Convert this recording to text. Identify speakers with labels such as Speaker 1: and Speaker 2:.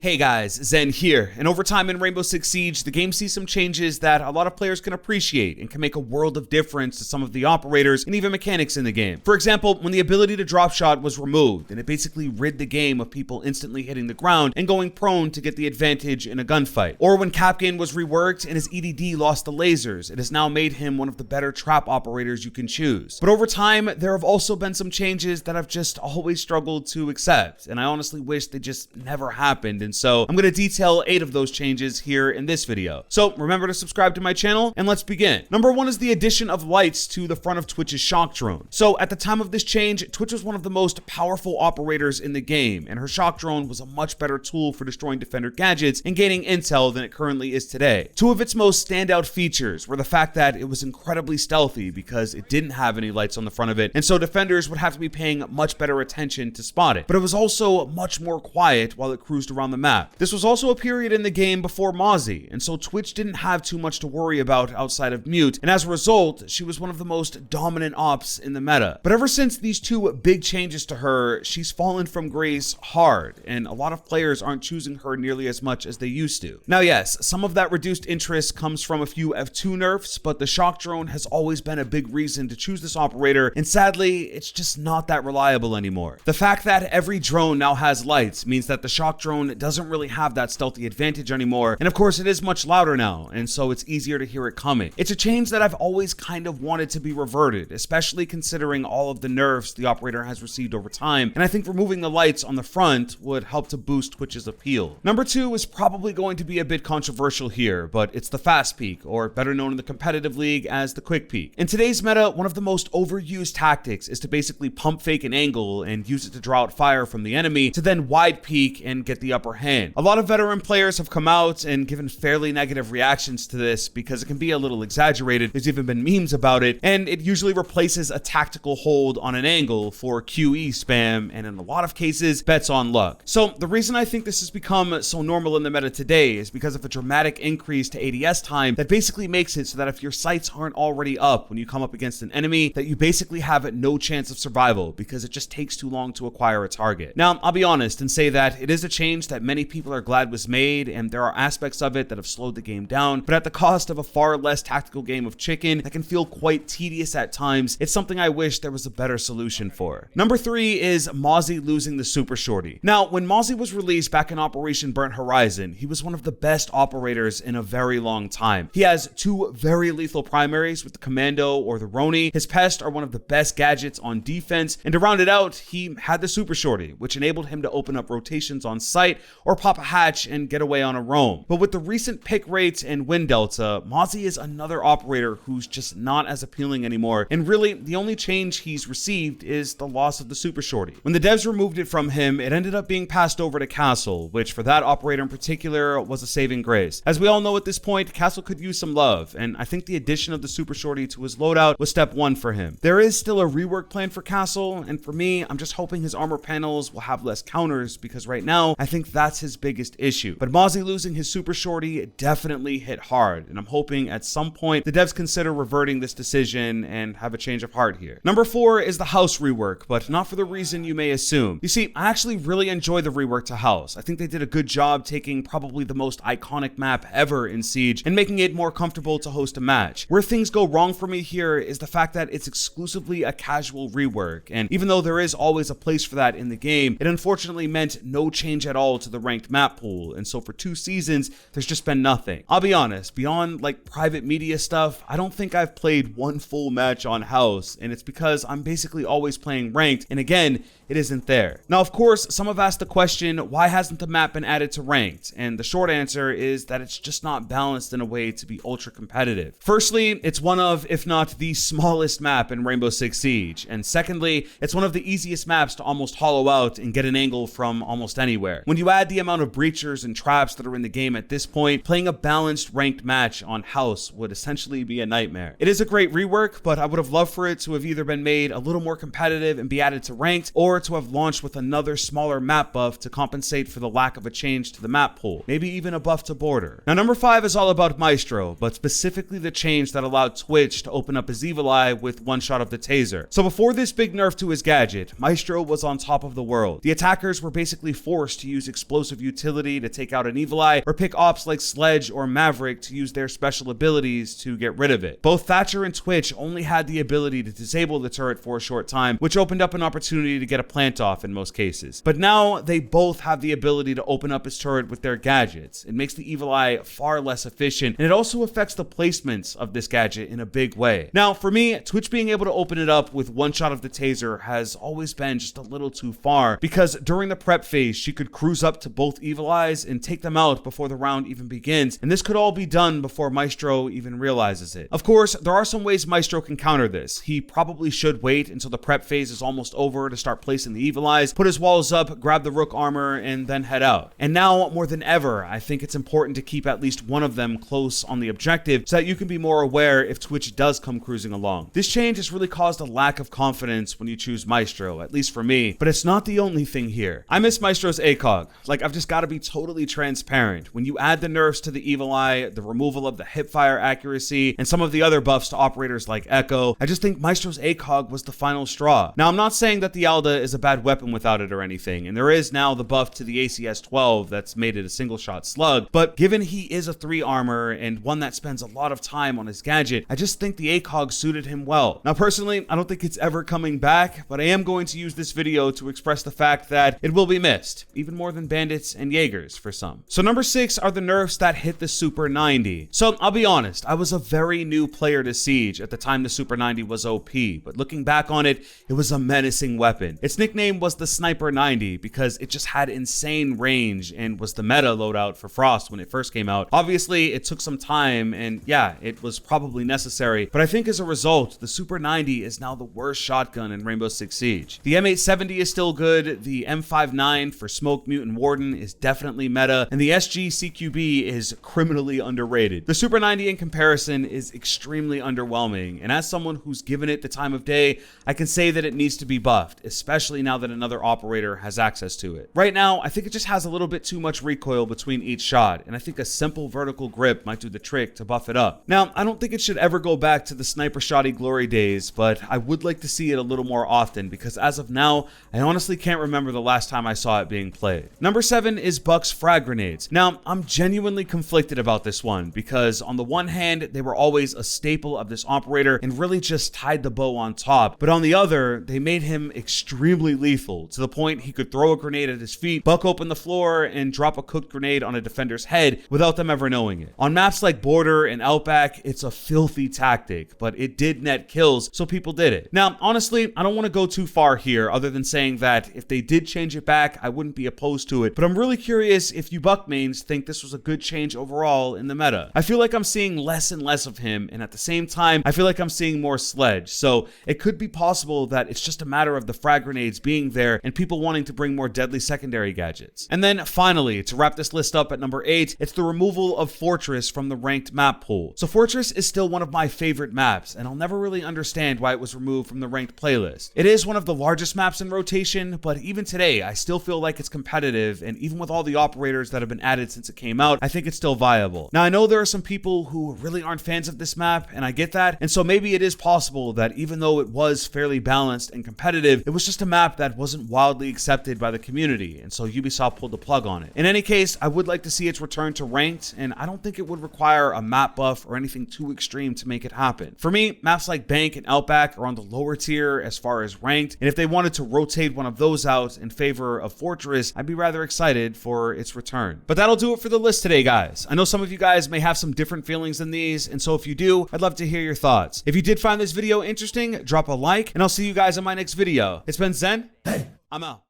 Speaker 1: Hey guys, Zen here, and over time in Rainbow Six Siege, the game sees some changes that a lot of players can appreciate and can make a world of difference to some of the operators and even mechanics in the game. For example, when the ability to drop shot was removed, and it basically rid the game of people instantly hitting the ground and going prone to get the advantage in a gunfight. Or when Capcan was reworked and his EDD lost the lasers, it has now made him one of the better trap operators you can choose. But over time, there have also been some changes that I've just always struggled to accept, and I honestly wish they just never happened. And so I'm going to detail 8 of those changes here in this video. So remember to subscribe to my channel and let's begin. Number 1 is the addition of lights to the front of Twitch's shock drone. So at the time of this change, Twitch was one of the most powerful operators in the game, and her shock drone was a much better tool for destroying defender gadgets and gaining intel than it currently is today. 2 of its most standout features were the fact that it was incredibly stealthy because it didn't have any lights on the front of it, and so defenders would have to be paying much better attention to spot it. But it was also much more quiet while it cruised around the map. This was also a period in the game before Mozzie, and so Twitch didn't have too much to worry about outside of mute, and as a result, she was one of the most dominant ops in the meta. But ever since these 2 big changes to her, she's fallen from grace hard, and a lot of players aren't choosing her nearly as much as they used to. Now yes, some of that reduced interest comes from a few F2 nerfs, but the shock drone has always been a big reason to choose this operator, and sadly, it's just not that reliable anymore. The fact that every drone now has lights means that the shock drone doesn't really have that stealthy advantage anymore, and of course it is much louder now, and so it's easier to hear it coming. It's a change that I've always kind of wanted to be reverted, especially considering all of the nerfs the operator has received over time, and I think removing the lights on the front would help to boost Twitch's appeal. Number 2 is probably going to be a bit controversial here, but it's the fast peek, or better known in the competitive league as the quick peek. In today's meta, one of the most overused tactics is to basically pump fake an angle and use it to draw out fire from the enemy to then wide peek and get the upper hand. A lot of veteran players have come out and given fairly negative reactions to this because it can be a little exaggerated. There's even been memes about it, and it usually replaces a tactical hold on an angle for QE spam, and in a lot of cases, bets on luck. So the reason I think this has become so normal in the meta today is because of a dramatic increase to ADS time that basically makes it so that if your sights aren't already up when you come up against an enemy, that you basically have no chance of survival because it just takes too long to acquire a target. Now, I'll be honest and say that it is a change that many people are glad was made, and there are aspects of it that have slowed the game down, but at the cost of a far less tactical game of chicken that can feel quite tedious at times. It's something I wish there was a better solution for. Number 3 is Mozzie losing the Super Shorty. Now, when Mozzie was released back in Operation Burnt Horizon, he was one of the best operators in a very long time. He has 2 very lethal primaries with the Commando or the Roni. His Pest are one of the best gadgets on defense, and to round it out, he had the Super Shorty, which enabled him to open up rotations on site or pop a hatch and get away on a roam. But with the recent pick rates and win delta, Mozzie is another operator who's just not as appealing anymore, and really the only change he's received is the loss of the Super Shorty. When the devs removed it from him, it ended up being passed over to Castle, which for that operator in particular was a saving grace. As we all know at this point, Castle could use some love, and I think the addition of the Super Shorty to his loadout was step 1 for him. There is still a rework plan for Castle, and for me, I'm just hoping his armor panels will have less counters, because right now, I think that's his biggest issue. But Mozzie losing his Super Shorty definitely hit hard, and I'm hoping at some point the devs consider reverting this decision and have a change of heart here. Number 4 is the House rework, but not for the reason you may assume. You see, I actually really enjoy the rework to House. I think they did a good job taking probably the most iconic map ever in Siege and making it more comfortable to host a match. Where things go wrong for me here is the fact that it's exclusively a casual rework, and even though there is always a place for that in the game, it unfortunately meant no change at all to the ranked map pool, and so for 2 seasons, there's just been nothing. I'll be honest, beyond like private media stuff, I don't think I've played one full match on House, and it's because I'm basically always playing ranked, and again, it isn't there. Now, of course, some have asked the question, why hasn't the map been added to ranked? And the short answer is that it's just not balanced in a way to be ultra competitive. Firstly, it's one of, if not the smallest map in Rainbow Six Siege. And secondly, it's one of the easiest maps to almost hollow out and get an angle from almost anywhere. When you add the amount of breachers and traps that are in the game at this point, playing a balanced ranked match on House would essentially be a nightmare. It is a great rework, but I would have loved for it to have either been made a little more competitive and be added to ranked, or or to have launched with another smaller map buff to compensate for the lack of a change to the map pool, maybe even a buff to border. Now number 5 is all about Maestro, but specifically the change that allowed Twitch to open up his evil eye with one shot of the taser. So before this big nerf to his gadget, Maestro was on top of the world. The attackers were basically forced to use explosive utility to take out an evil eye, or pick ops like Sledge or Maverick to use their special abilities to get rid of it. Both Thatcher and Twitch only had the ability to disable the turret for a short time, which opened up an opportunity to get a plant off in most cases. But now they both have the ability to open up his turret with their gadgets. It makes the evil eye far less efficient, and it also affects the placements of this gadget in a big way. Now for me, Twitch being able to open it up with one shot of the taser has always been just a little too far, because during the prep phase she could cruise up to both evil eyes and take them out before the round even begins, and this could all be done before Maestro even realizes it. Of course, there are some ways Maestro can counter this. He probably should wait until the prep phase is almost over to start placing the evil eyes, put his walls up, grab the Rook armor, and then head out. And now more than ever, I think it's important to keep at least one of them close on the objective so that you can be more aware if Twitch does come cruising along. This change has really caused a lack of confidence when you choose Maestro, at least for me, but it's not the only thing here. I miss Maestro's ACOG. Like, I've just got to be totally transparent. When you add the nerfs to the evil eye, the removal of the hipfire accuracy, and some of the other buffs to operators like Echo, I just think Maestro's ACOG was the final straw. Now, I'm not saying that the Alda is a bad weapon without it or anything, and there is now the buff to the ACS-12 that's made it a single shot slug, but given he is a 3 armor and one that spends a lot of time on his gadget, I just think the ACOG suited him well. Now personally, I don't think it's ever coming back, but I am going to use this video to express the fact that it will be missed, even more than bandits and Jaegers for some. So number 6 are the nerfs that hit the Super 90. So I'll be honest, I was a very new player to Siege at the time the Super 90 was OP, but looking back on it, it was a menacing weapon. Its nickname was the Sniper 90 because it just had insane range and was the meta loadout for Frost when it first came out. Obviously, it took some time and yeah, it was probably necessary, but I think as a result, the Super 90 is now the worst shotgun in Rainbow Six Siege. The M870 is still good, the M59 for Smoke Mutant Warden is definitely meta, and the SG CQB is criminally underrated. The Super 90 in comparison is extremely underwhelming, and as someone who's given it the time of day, I can say that it needs to be buffed, especially now that another operator has access to it. Right now, I think it just has a little bit too much recoil between each shot, and I think a simple vertical grip might do the trick to buff it up. Now, I don't think it should ever go back to the sniper shotty glory days, but I would like to see it a little more often because as of now, I honestly can't remember the last time I saw it being played. Number 7 is Buck's frag grenades. Now, I'm genuinely conflicted about this one because on the one hand, they were always a staple of this operator and really just tied the bow on top, but on the other, they made him extremely lethal to the point he could throw a grenade at his feet, buck open the floor, and drop a cooked grenade on a defender's head without them ever knowing it. On maps like Border and Outback, it's a filthy tactic, but it did net kills, so people did it. Now, honestly, I don't want to go too far here other than saying that if they did change it back, I wouldn't be opposed to it, but I'm really curious if you Buck mains think this was a good change overall in the meta. I feel like I'm seeing less and less of him, and at the same time, I feel like I'm seeing more Sledge, so it could be possible that it's just a matter of the frag grenades being there and people wanting to bring more deadly secondary gadgets. And then finally, to wrap this list up at number 8, it's the removal of Fortress from the ranked map pool. So Fortress is still one of my favorite maps, and I'll never really understand why it was removed from the ranked playlist. It is one of the largest maps in rotation, but even today, I still feel like it's competitive, and even with all the operators that have been added since it came out, I think it's still viable. Now, I know there are some people who really aren't fans of this map, and I get that, and so maybe it is possible that even though it was fairly balanced and competitive, it was just a map that wasn't wildly accepted by the community, and so Ubisoft pulled the plug on it. In any case, I would like to see its return to ranked, and I don't think it would require a map buff or anything too extreme to make it happen. For me, maps like Bank and Outback are on the lower tier as far as ranked, and if they wanted to rotate one of those out in favor of Fortress, I'd be rather excited for its return. But that'll do it for the list today, guys. I know some of you guys may have some different feelings than these, and so if you do, I'd love to hear your thoughts. If you did find this video interesting, drop a like, and I'll see you guys in my next video. It's been Zen. Hey, I'm out.